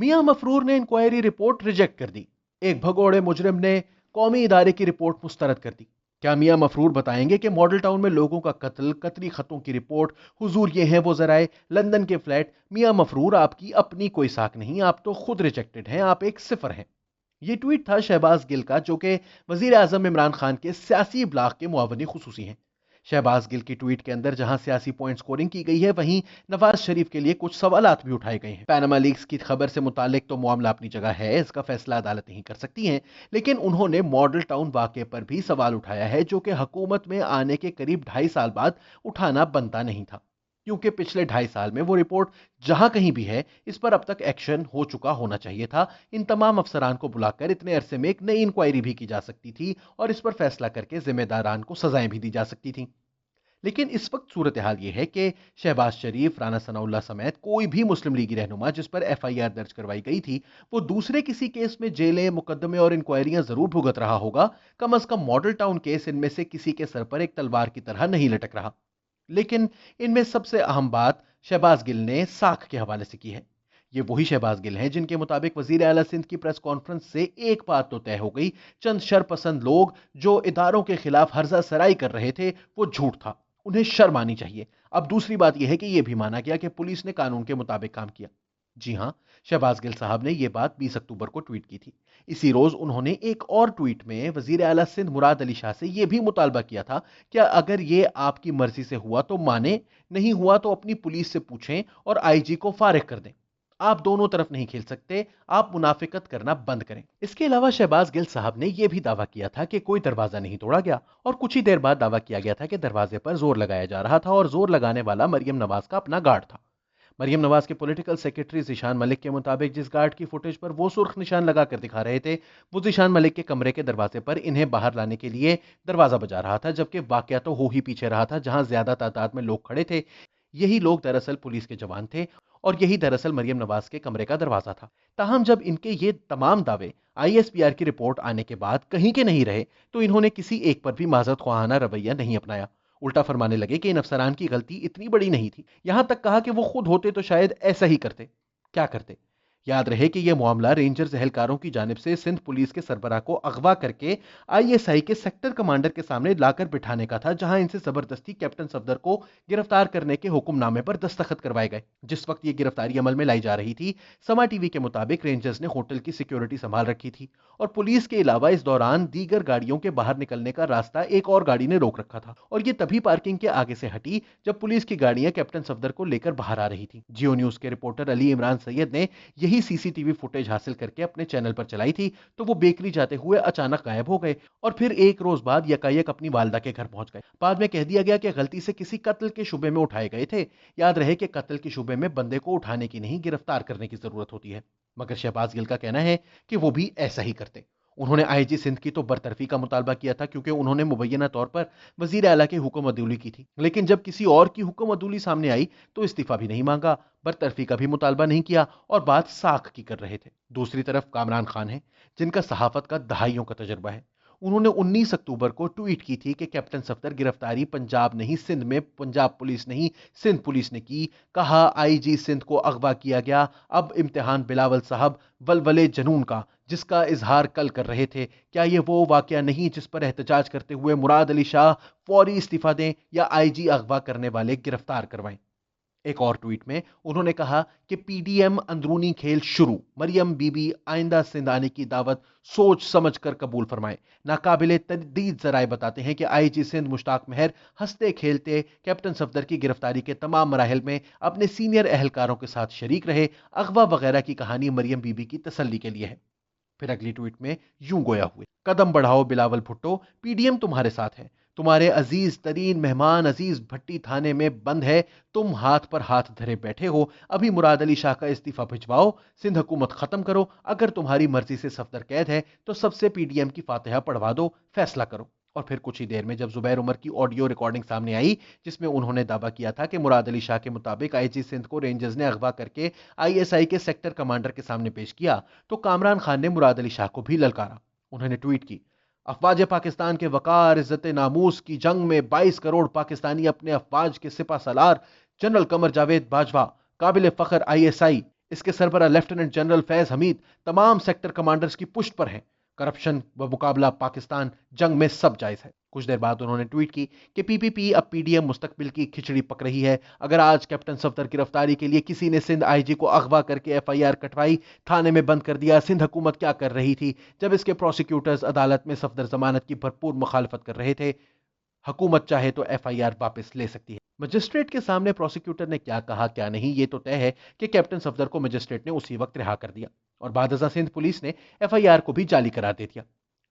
मियां मफरूर ने inquiry report reject कर दी। एक भगोड़े मुजरिम ने कौमी इदारे की रिपोर्ट मुस्तरद कर दी। क्या मियां मफरूर बताएंगे कि मॉडल टाउन में लोगों का कत्ल, कतरी खतों की रिपोर्ट, हुजूर ये हैं वो जराए, लंदन के फ्लैट। मियां मफरूर, आपकी अपनी कोई साख नहीं, आप तो खुद रिजेक्टेड हैं, आप एक सिफर हैं। ये ट्वीट था शहबाज गिल का, जो कि वजीर आजम इमरान खान के सियासी ब्लॉक के मुआवनी खुसूसी हैं। शहबाज गिल की ट्वीट के अंदर जहां सियासी पॉइंट स्कोरिंग की गई है, वहीं नवाज शरीफ के लिए कुछ सवालात भी उठाए गए हैं। पैनामा लीक्स की खबर से मुतालिक तो मामला अपनी जगह है, इसका फैसला अदालत नहीं कर सकती है, लेकिन उन्होंने मॉडल टाउन वाकये पर भी सवाल उठाया है, जो कि हुकूमत में आने के करीब 2.5 साल बाद उठाना बनता नहीं था, क्योंकि पिछले 2.5 साल में वो रिपोर्ट जहां कहीं भी है, इस पर अब तक एक्शन हो चुका होना चाहिए था। इन तमाम अफसरान को बुलाकर इतने अरसे में एक नई इंक्वायरी भी की जा सकती थी और इस पर फैसला करके जिम्मेदारान को सजाएं भी दी जा सकती थी। लेकिन इस वक्त सूरत हाल यह है कि शहबाज शरीफ, राना सनाउल्लाह समेत कोई भी मुस्लिम लीगी रहनुमा जिस पर एफआईआर दर्ज करवाई गई थी, वो दूसरे किसी केस में जेलें, मुकदमे और इंक्वायरियां जरूर भुगत रहा होगा। कम अज कम मॉडल टाउन केस इनमें से किसी के सर पर एक तलवार की तरह नहीं लटक रहा। लेकिन इनमें सबसे अहम बात शहबाज गिल ने साख के हवाले से की है। ये वही शहबाज गिल हैं जिनके मुताबिक वजीर आला सिंध की प्रेस कॉन्फ्रेंस से एक बात तो तय हो गई, चंद शरपसंद लोग जो इदारों के खिलाफ हर्जा सराई कर रहे थे वो झूठ था, उन्हें शर्म आनी चाहिए। अब दूसरी बात यह है कि यह भी माना गया कि पुलिस ने कानून के मुताबिक काम किया। जी हां, शहबाज गिल साहब ने यह बात 20 अक्टूबर को ट्वीट की थी। इसी रोज उन्होंने एक और ट्वीट में वजीर आला सिंध मुराद अली शाह से यह भी मुतालबा किया था कि अगर यह आपकी मर्जी से हुआ तो माने, नहीं हुआ तो अपनी पुलिस से पूछें और आईजी को फारिग कर दें। आप दोनों तरफ नहीं खेल सकते, आप मुनाफिकत करना बंद करें। इसके अलावा शहबाज गिल साहब ने यह भी दावा किया था कि कोई दरवाजा नहीं तोड़ा गया, और कुछ ही देर बाद दावा किया गया था कि दरवाजे पर जोर लगाया जा रहा था और जोर लगाने वाला मरियम नवाज का अपना गार्ड था। मरियम नवाज के पॉलिटिकल सेक्रेटरी जिशान मलिक के मुताबिक जिस गार्ड की फुटेज पर वो सुर्ख निशान लगाकर दिखा रहे थे, वो जिशान मलिक के कमरे के दरवाजे पर इन्हें बाहर लाने के लिए दरवाजा बजा रहा था, जबकि वाकया तो हो ही पीछे रहा था, जहां ज्यादा तादाद में लोग खड़े थे। यही लोग दरअसल पुलिस के जवान थे और यही दरअसल मरियम नवाज के कमरे का दरवाजा था। ताहम जब इनके ये तमाम दावे आईएसपीआर की रिपोर्ट आने के बाद कहीं के नहीं रहे, तो इन्होंने किसी एक पर भी माजरत ख्वाहाना रवैया नहीं अपनाया। उल्टा फरमाने लगे कि इन अफसरान की गलती इतनी बड़ी नहीं थी। यहां तक कहा कि वो खुद होते तो शायद ऐसा ही करते। क्या करते? याद रहे कि यह मामला रेंजर्स एहलकारों की जानिब से सिंध पुलिस के सरबराह को अगवा करके आईएसआई के सेक्टर कमांडर के सामने लाकर बिठाने का था, जहां इनसे जबरदस्ती कैप्टन सफदर को गिरफ्तार करने के हुक्मनामे पर दस्तखत करवाए गए। जिस वक्त यह गिरफ्तारी अमल में लाई जा रही थी, समा टीवी के मुताबिक रेंजर्स ने होटल की सिक्योरिटी संभाल रखी थी और पुलिस के अलावा इस दौरान दीगर गाड़ियों के बाहर निकलने का रास्ता एक और गाड़ी ने रोक रखा था, और यह तभी पार्किंग के आगे से हटी जब पुलिस की गाड़ियां कैप्टन सफदर को लेकर बाहर आ रही थी। जियो न्यूज के रिपोर्टर अली इमरान सैयद ने यही सीसीटीवी फुटेज हासिल करके अपने चैनल पर चलाई थी, तो वो बेकरी जाते हुए अचानक गायब हो गए और फिर एक रोज बाद यकायक अपनी वालदा के घर पहुंच गए। बाद में कह दिया गया कि गलती से किसी कत्ल के शुबे में उठाए गए थे। याद रहे कि कत्ल के शुबे में बंदे को उठाने की नहीं, गिरफ्तार करने की जरूरत होती है। मगर शहबाज गिल का कहना है कि वो भी ऐसा ही करते। उन्होंने आईजी सिंध की तो बरतरफी का मुतालबा किया था, क्योंकि उन्होंने मुबैना तौर पर वजीर आला की हुक्म अदूली की थी, लेकिन जब किसी और की हुक्म अदूली सामने आई तो इस्तीफा भी नहीं मांगा, बरतरफी का भी मुतालबा नहीं किया और बात साख की कर रहे थे। दूसरी तरफ कामरान खान है, जिनका सहाफत का दहाइयों का तजर्बा है। उन्होंने 19 अक्टूबर को ट्वीट की थी कि कैप्टन सफदर गिरफ्तारी पंजाब नहीं सिंध में, पंजाब पुलिस नहीं सिंध पुलिस ने की। कहा आईजी सिंध को अगवा किया गया, अब इम्तिहान बिलावल साहब वलवले जनून का, जिसका इजहार कल कर रहे थे। क्या ये वो वाकया नहीं जिस पर एहतजाज करते हुए मुराद अली शाह फौरी इस्तीफा दें या आईजी अगवा करने वाले गिरफ्तार करवाएं? एक और ट्वीट में उन्होंने कहा कि पीडीएम अंदरूनी खेल शुरू, मरियम बीबी आइंदा सिंध आने की दावत सोच समझ कर कबूल फरमाएं। नाकाबिले तजदीद जराए बताते हैं कि आईजी सिंध मुश्ताक मेहर हंसते खेलते कैप्टन सफदर की गिरफ्तारी के तमाम मराहल में अपने सीनियर एहलकारों के साथ शरीक रहे। अगवा वगैरह की कहानी मरियम बीबी की तसल्ली के लिए है। फिर अगली ट्वीट में यूं गोया हुए, कदम बढ़ाओ बिलावल भुट्टो, पीडीएम तुम्हारे साथ है। तुम्हारे अजीज तरीन मेहमान अजीज भट्टी थाने में बंद है, तुम हाथ पर हाथ धरे बैठे हो। अभी मुराद अली शाह का इस्तीफा भिजवाओ, सिंध हुकूमत खत्म करो। अगर तुम्हारी मर्जी से सफदर कैद है तो सबसे पीडीएम की फातिहा पढ़वा दो, फैसला करो। और फिर कुछ ही देर में जब जुबैर उमर की ऑडियो रिकॉर्डिंग सामने आई, जिसमें उन्होंने दावा किया था कि मुराद अली शाह के मुताबिक आईजी सिंध को रेंजर्स ने अगवा करके आईएसआई के सेक्टर कमांडर के सामने पेश किया, तो कामरान खान ने मुराद अली शाह को भी ललकारा। उन्होंने ट्वीट की, अफवाज पाकिस्तान के वकार इज्जत नामूस की जंग में 22 करोड़ पाकिस्तानी अपने अफवाज के सिपा सलार जनरल कमर जावेद बाजवा, काबिल फखर आईएसआई, इसके सरबराह लेफ्टिनेंट जनरल फैज हमीद तमाम सेक्टर कमांडर्स की पुष्ट पर हैं। करप्शन व मुकाबला पाकिस्तान जंग में सब जायज है। कुछ देर बाद उन्होंने ट्वीट की कि पीपीपी अब पीडीएम मुस्तकबिल की खिचड़ी पक रही है। अगर आज कैप्टन सफदर गिरफ्तारी के लिए किसी ने सिंध आईजी को अगवा करके एफआईआर कटवाई, थाने में बंद कर दिया, सिंध हुकूमत क्या कर रही थी जब इसके प्रोसिक्यूटर्स अदालत में सफदर जमानत की भरपूर मुखालफत कर रहे थे? हुकूमत चाहे तो एफआईआर वापस ले सकती है। मजिस्ट्रेट के सामने प्रोसिक्यूटर ने क्या कहा क्या नहीं ये तो तय है कि कैप्टन सफदर को मजिस्ट्रेट ने उसी वक्त रिहा कर दिया और बादशाह सिंध पुलिस ने एफआईआर को भी जाली करार दे दिया।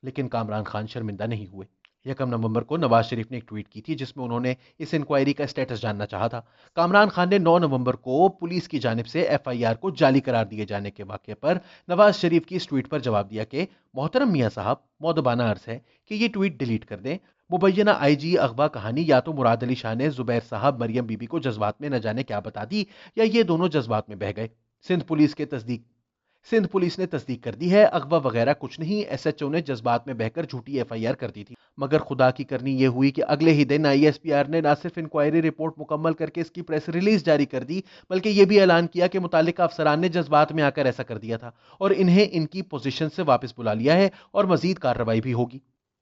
लेकिन कामरान खान शर्मिंदा नहीं हुए। 1 नवंबर को नवाज शरीफ ने एक ट्वीट की थी जिसमें उन्होंने इस इंक्वायरी का स्टेटस जानना चाहा था। कामरान खान ने 9 नवंबर को पुलिस की जानिब से एफआईआर को जाली करार दिए जाने के वाक़े पर नवाज शरीफ की इस ट्वीट पर जवाब दिया कि मोहतरम मियां साहब, मौदबाना अर्ज है कि ये ट्वीट डिलीट कर दें। मुबैना आईजी अगवा कहानी या तो मुराद अली शाह ने जुबैर साहब मरियम बीबी को जज्बात में न जाने क्या बता दी या ये दोनों जज्बात में बह गए। सिंध पुलिस ने तस्दीक कर दी है, अगवा वगैरह कुछ नहीं, एसएचओ ने जज्बात में बहकर झूठी एफआईआर कर दी थी। मगर खुदा की करनी यह हुई कि अगले ही दिन आईएसपीआर ने न सिर्फ इंक्वायरी रिपोर्ट मुकम्मल करके इसकी प्रेस रिलीज जारी कर दी, बल्कि यह भी ऐलान किया कि मुतालिका अफसरान ने जज्बात में आकर ऐसा कर दिया था और इन्हें इनकी पोजीशन से वापस बुला लिया है और मजीद कार्रवाई भी होगी।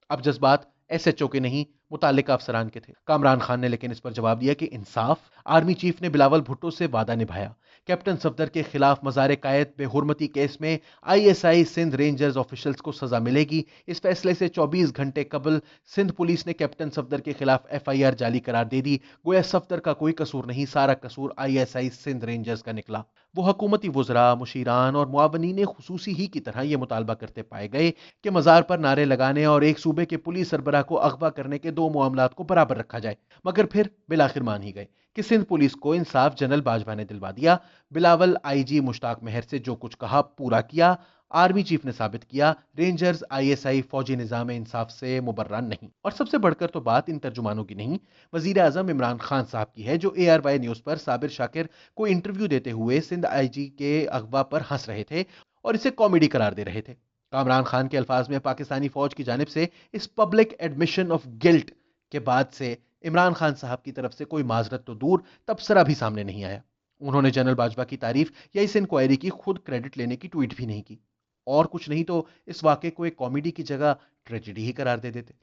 अब जज्बात एसएचओ के नहीं, मुतालिका अफसरान के थे। कामरान खान ने लेकिन इस पर जवाब दिया कि इंसाफ, आर्मी चीफ ने बिलावल भुट्टो से वादा निभाया। कैप्टन सफदर के खिलाफ मज़ार कायद बेहुरमती केस में आईएसआई सिंध रेंजर्स ऑफिशियल्स को सजा मिलेगी। इस फैसले से 24 घंटे कबल सिंध पुलिस ने कैप्टन सफदर के खिलाफ एफआईआर जाली करार दे दी। गोया सफदर का कोई कसूर नहीं, सारा कसूर आईएसआई सिंध रेंजर्स का निकला। वो हुकूमती वुज़रा, मुशीरान और मुआवनीन खुसूसी ही की तरह यह मुतालबा करते पाए गए कि मज़ार पर नारे लगाने और एक सूबे के पुलिस सरबराह को अगवा करने के दो मामलात को बराबर रखा जाए। मगर फिर बिलाखिर मान ही गए कि सिंध पुलिस को इंसाफ जनरल बाजवा ने दिलवा दिया। बिलावल आईजी मुश्ताक मेहर से जो कुछ कहा पूरा किया। आर्मी चीफ ने साबित किया रेंजर्स आईएसआई फौजी निजाम इंसाफ से मुबर्रा नहीं। और सबसे बढ़कर तो बात इन तर्जुमानों की नहीं, वजीर आजम इमरान खान साहब की है, जो ARY न्यूज पर साबिर शाकिर को इंटरव्यू देते हुए सिंध आईजी के अगवा पर हंस रहे थे और इसे कॉमेडी करार दे रहे थे। कामरान खान के अल्फाज में पाकिस्तानी फौज की जानिब से इस पब्लिक एडमिशन ऑफ गिल्ट के बाद से इमरान खान साहब की तरफ से कोई माजरत तो दूर, तबसरा भी सामने नहीं आया। उन्होंने जनरल बाजवा की तारीफ या इस इंक्वायरी की खुद क्रेडिट लेने की ट्वीट भी नहीं की और कुछ नहीं तो इस वाक़े को एक कॉमेडी की जगह ट्रेजेडी ही करार दे देते।